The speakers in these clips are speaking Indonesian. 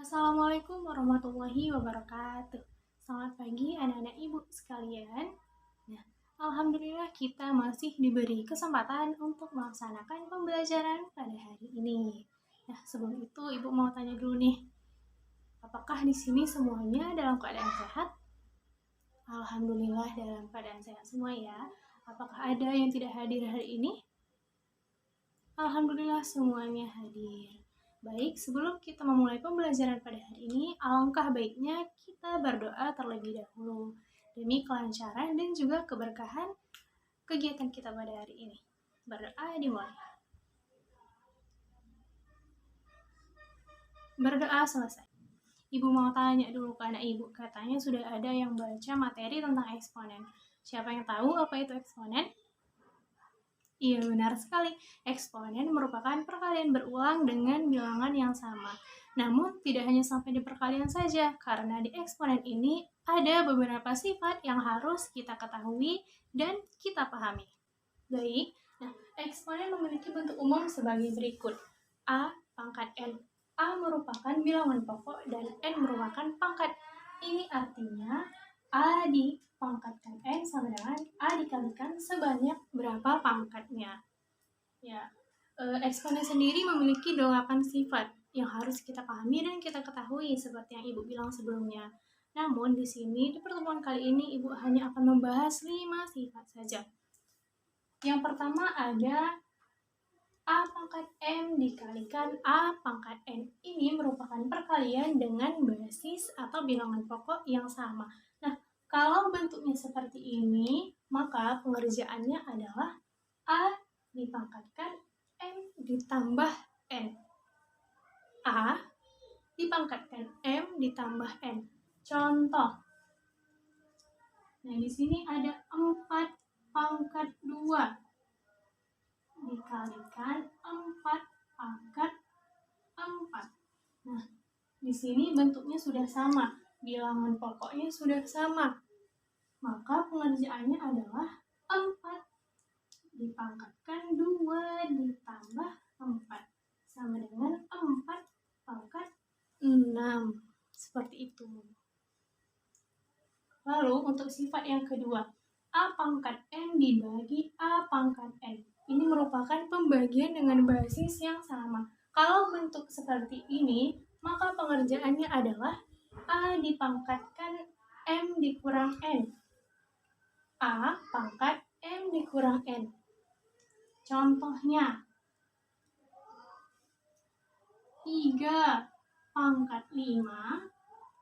Assalamualaikum warahmatullahi wabarakatuh. Selamat pagi anak-anak ibu sekalian. Nah, alhamdulillah kita masih diberi kesempatan untuk melaksanakan pembelajaran pada hari ini. Nah, sebelum itu ibu mau tanya dulu nih. Apakah di sini semuanya dalam keadaan sehat? Alhamdulillah dalam keadaan sehat semua ya. Apakah ada yang tidak hadir hari ini? Alhamdulillah semuanya hadir. Baik, sebelum kita memulai pembelajaran pada hari ini, alangkah baiknya kita berdoa terlebih dahulu demi kelancaran dan juga keberkahan kegiatan kita pada hari ini. Berdoa dimulai. Berdoa selesai. Ibu mau tanya dulu ke anak ibu, katanya sudah ada yang baca materi tentang eksponen. Siapa yang tahu apa itu eksponen? Iya, benar sekali. Eksponen merupakan perkalian berulang dengan bilangan yang sama. Namun, tidak hanya sampai di perkalian saja, karena di eksponen ini ada beberapa sifat yang harus kita ketahui dan kita pahami. Baik, nah, eksponen memiliki bentuk umum sebagai berikut. A pangkat N. A merupakan bilangan pokok dan N merupakan pangkat. Ini artinya A dipangkatkan N sama dengan A dikalikan sebanyak berapa pangkatnya. Ya, eksponen sendiri memiliki 8 sifat yang harus kita pahami dan kita ketahui seperti yang Ibu bilang sebelumnya. Namun di sini di pertemuan kali ini Ibu hanya akan membahas 5 sifat saja. Yang pertama ada A pangkat M dikalikan A pangkat N. Ini merupakan perkalian dengan basis atau bilangan pokok yang sama. Nah, kalau bentuknya seperti ini, maka pengerjaannya adalah A dipangkatkan M ditambah N. A dipangkatkan M ditambah N. Contoh. Nah, di sini ada 4 pangkat 2 dikalikan 4 pangkat 4. Nah, di sini bentuknya sudah sama, bilangan pokoknya sudah sama. Maka pengerjaannya adalah 4 dipangkatkan 2 ditambah 4 sama dengan 4 pangkat 6. Seperti itu. Lalu untuk sifat yang kedua, A pangkat M dibagi A pangkat N. Ini merupakan pembagian dengan basis yang sama. Kalau bentuk seperti ini, maka pengerjaannya adalah A dipangkatkan M dikurang N. A pangkat M dikurang N. Contohnya, 3 pangkat 5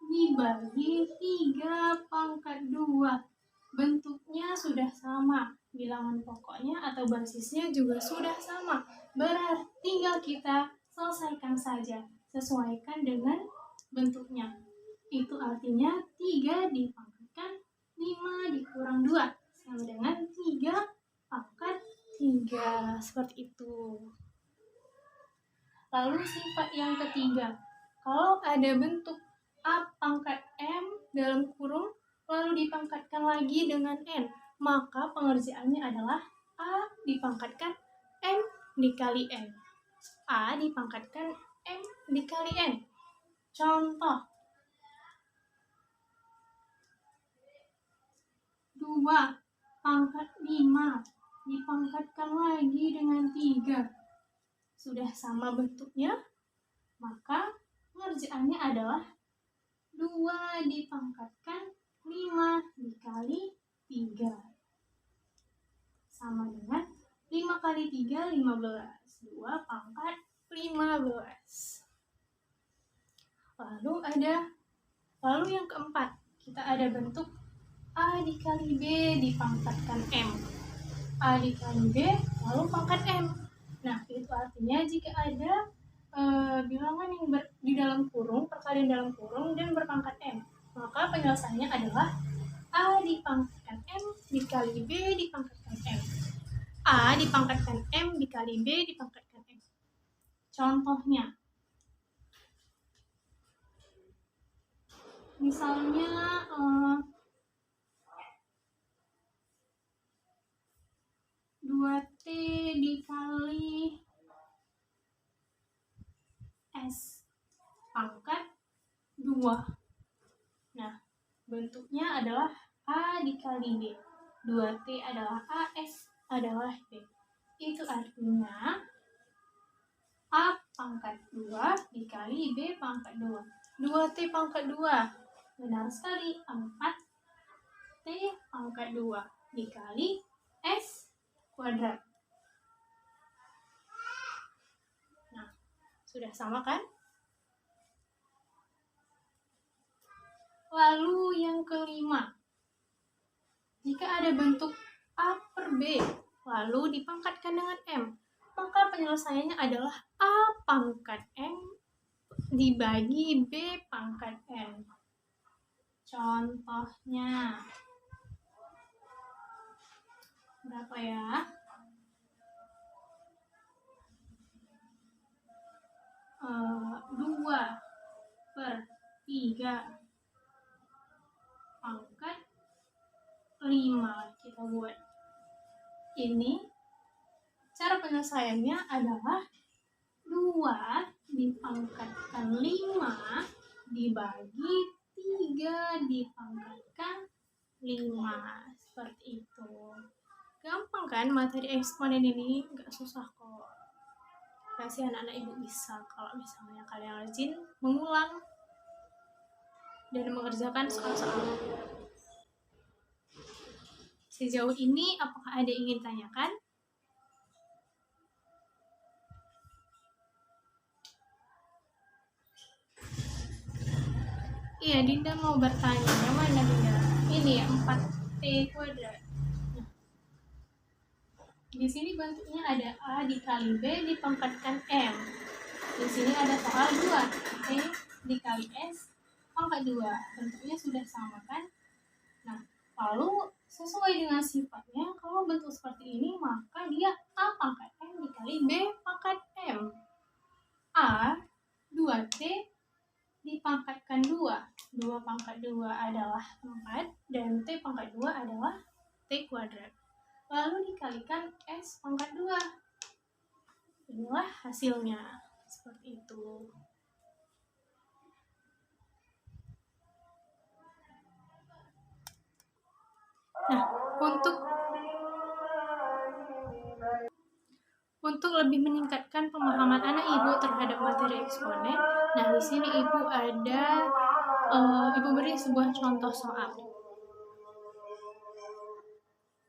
dibagi 3 pangkat 2. Bentuknya sudah sama, bilangan pokoknya atau basisnya juga sudah sama. Berarti tinggal kita selesaikan saja, sesuaikan dengan bentuknya. Itu artinya 3 dipangkatkan 5 dikurang 2 sama dengan 3 pangkat 3. Seperti itu. Lalu sifat yang ketiga, kalau ada bentuk A pangkat M dalam kurung lalu dipangkatkan lagi dengan N, maka pengerjaannya adalah A dipangkatkan M dikali N. A dipangkatkan M dikali N. Contoh, 2 pangkat 5 dipangkatkan lagi dengan 3. Sudah sama bentuknya, maka pengerjaannya adalah 2 dipangkatkan 5 dikali 3 sama dengan 5 kali 3, 15. 2 pangkat 15. Lalu yang keempat, kita ada bentuk A dikali B dipangkatkan M. A dikali B lalu pangkat M. Nah, itu artinya jika ada bilangan yang di dalam kurung, perkalian dalam kurung dan berpangkat M, maka penyelesaiannya adalah A dipangkatkan M dikali B dipangkatkan M. A dipangkatkan M dikali B dipangkatkan M. Contohnya, misalnya 2T dikali S pangkat 2. Nah, bentuknya adalah A dikali B. 2T adalah A, S adalah B. Itu artinya A pangkat 2 dikali B pangkat 2. 2T pangkat 2. Benar sekali. 4T pangkat 2 dikali S kuadrat. Nah, sudah sama kan? Lalu yang kelima, jika ada bentuk A per B, lalu dipangkatkan dengan M, maka penyelesaiannya adalah A pangkat M dibagi B pangkat M. Contohnya, berapa ya? Dua per 3 pangkat 5 kita buat. Ini cara penyelesaiannya adalah 2 dipangkatkan 5 dibagi 3 dipangkatkan 5. Seperti itu. Gampang kan materi eksponen ini? Nggak susah kok. Pasti anak-anak ibu bisa kalau misalnya kalian rajin mengulang dan mengerjakan soal-soal. Sejauh ini apakah ada yang ingin tanyakan? Iya, Dinda mau bertanya. Yang mana Dinda? Ini ya, 4T kuadrat. Nah, di sini bentuknya ada A dikali B dipangkatkan M. Di sini ada soal 2. T dikali S pangkat 2. Bentuknya sudah sama kan? Nah, lalu sesuai dengan sifatnya, kalau bentuk seperti ini maka dia A pangkat M dikali B pangkat M. A 2T dipangkatkan 2. 2 pangkat 2 adalah 4 dan T pangkat 2 adalah T kuadrat. Lalu dikalikan S pangkat 2. Inilah hasilnya. Seperti itu. Nah, untuk lebih meningkatkan pemahaman anak ibu terhadap materi eksponen, nah di sini ibu beri sebuah contoh soal.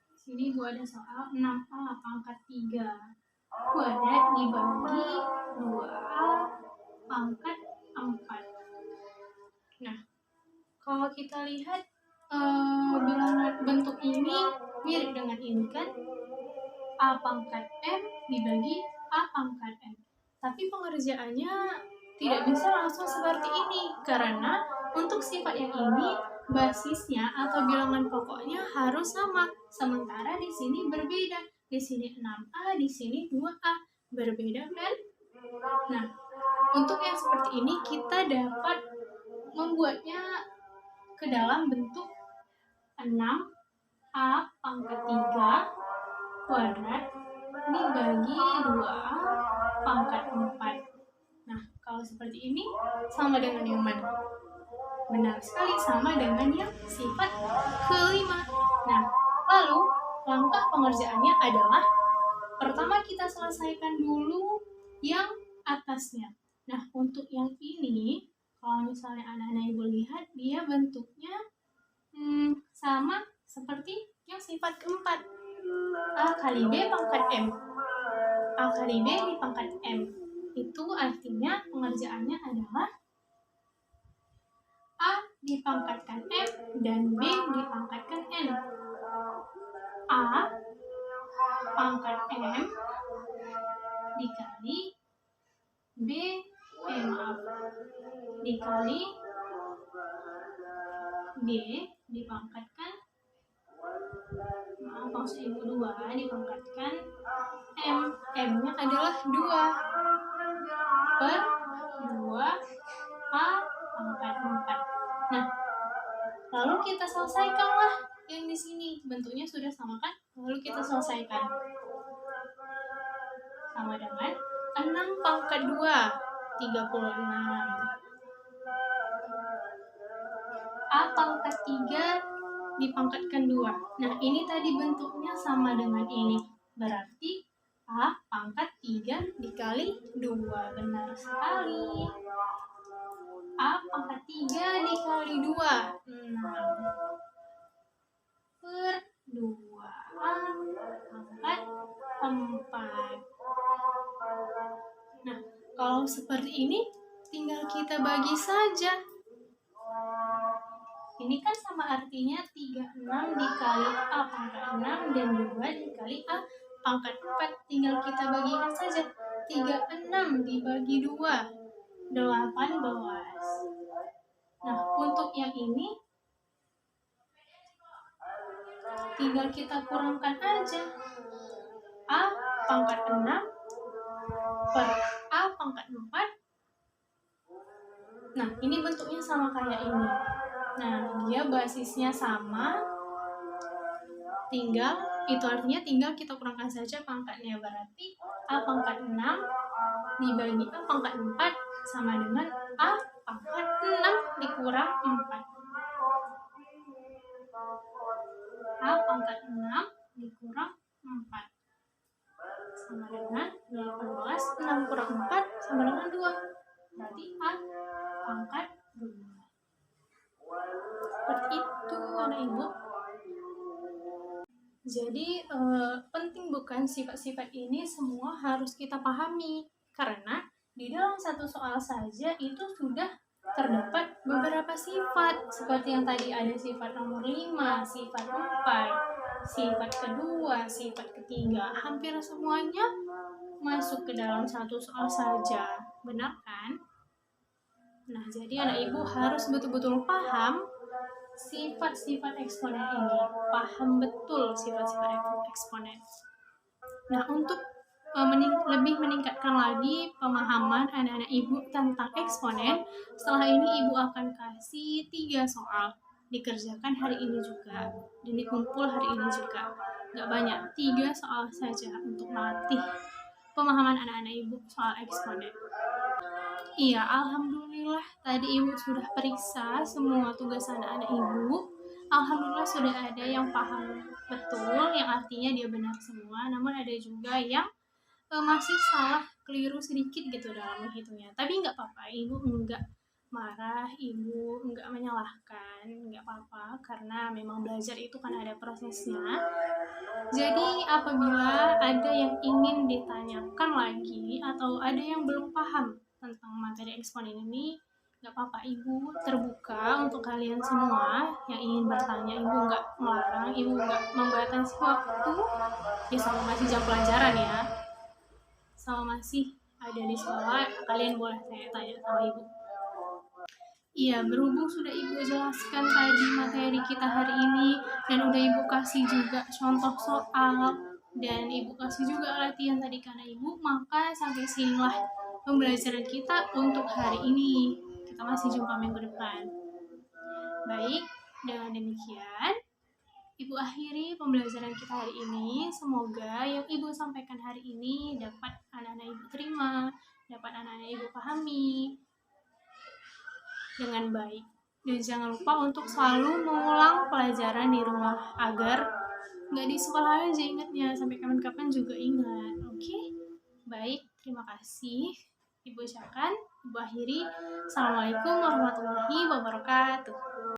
Di sini ibu ada soal 6A pangkat 3 kuadrat dibagi 2A pangkat 4. Nah, kalau kita lihat bilangan bentuk ini mirip dengan ini kan, A pangkat M dibagi A pangkat M. Tapi pengerjaannya tidak bisa langsung seperti ini, karena untuk sifat yang ini basisnya atau bilangan pokoknya harus sama. Sementara di sini berbeda. Di sini 6A, di sini 2A. Berbeda kan? Nah, untuk yang seperti ini kita dapat membuatnya ke dalam bentuk 6A pangkat 3 kuadrat dibagi 2A pangkat 4. Nah, kalau seperti ini sama dengan yang mana? Benar sekali, sama dengan yang sifat kelima. Nah, lalu langkah pengerjaannya adalah pertama kita selesaikan dulu yang atasnya. Nah, untuk yang ini, kalau misalnya anak-anak ibu lihat, dia bentuknya sama seperti yang sifat keempat. A kali B pangkat M. A kali B dipangkat M. Itu artinya pengerjaannya adalah A dipangkatkan M dan B dipangkatkan N. A pangkat M dikali B dikali B dipangkatkan maksud ibu 2 dipangkatkan M. M-nya adalah 2 per 2 A pangkat 4. Nah, lalu kita selesaikanlah yang di sini. Bentuknya sudah sama kan? Lalu kita selesaikan. Sama dengan 6 pangkat 2, 36. pangkat 3 dipangkatkan 2. Nah, ini tadi bentuknya sama dengan ini. Berarti A pangkat 3 dikali 2. Benar sekali. A pangkat 3 dikali 2. 6/2. A pangkat 4. Nah, kalau seperti ini, tinggal kita bagi saja. Ini kan sama artinya 36 dikali A pangkat 6 dan 2 dikali A pangkat 4. Tinggal kita bagikan saja. 36 dibagi 2, 18. Nah, untuk yang ini, tinggal kita kurangkan aja. A pangkat 6 per A pangkat 4. Nah, ini bentuknya sama kayak ini. Nah, dia basisnya sama, itu artinya tinggal kita kurangkan saja pangkatnya. Berarti A pangkat 6 dibagi A pangkat 4 sama dengan A pangkat 6 dikurang 4. A pangkat 6 dikurang 4 sama dengan 18. 6 kurang 4 sama dengan 2. Berarti A pangkat 2. Seperti itu, anak ibu. Jadi penting bukan sifat-sifat ini semua harus kita pahami, karena di dalam satu soal saja itu sudah terdapat beberapa sifat, seperti yang tadi ada sifat nomor 5, sifat 4, sifat kedua, sifat ketiga, hampir semuanya masuk ke dalam satu soal saja, benar kan? Nah, jadi anak ibu harus betul-betul paham sifat-sifat eksponen ini, paham betul sifat-sifat eksponen. Nah, untuk lebih meningkatkan lagi pemahaman anak-anak ibu tentang eksponen, setelah ini ibu akan kasih 3 soal dikerjakan hari ini juga dan dikumpul hari ini juga. Gak banyak, 3 soal saja untuk melatih pemahaman anak-anak ibu soal eksponen. Iya, alhamdulillah tadi ibu sudah periksa semua tugas anak-anak ibu. Alhamdulillah sudah ada yang paham betul, yang artinya dia benar semua. Namun ada juga yang masih salah, keliru sedikit gitu dalam menghitungnya. Tapi nggak apa-apa, ibu nggak marah, ibu nggak menyalahkan, nggak apa-apa. Karena memang belajar itu kan ada prosesnya. Jadi apabila ada yang ingin ditanyakan lagi atau ada yang belum paham tentang materi eksponen ini, gak apa-apa, ibu terbuka untuk kalian semua yang ingin bertanya. Ibu gak melarang, ibu gak membatasi waktu ya, sama masih jam pelajaran ya, sama masih ada di sekolah, kalian boleh tanya-tanya sama ibu. Iya, berhubung sudah ibu jelaskan tadi materi kita hari ini dan udah ibu kasih juga contoh soal dan ibu kasih juga latihan tadi karena ibu, maka sampai sinilah pembelajaran kita untuk hari ini. Kita masih jumpa minggu depan. Baik, dengan demikian ibu akhiri pembelajaran kita hari ini. Semoga yang ibu sampaikan hari ini dapat anak-anak ibu terima, dapat anak-anak ibu pahami dengan baik. Dan jangan lupa untuk selalu mengulang pelajaran di rumah agar nggak di sekolah aja ingatnya, sampai kapan-kapan juga ingat. Oke? Baik, terima kasih. Ibu ucapkan, ibu akhiri. Assalamualaikum warahmatullahi wabarakatuh.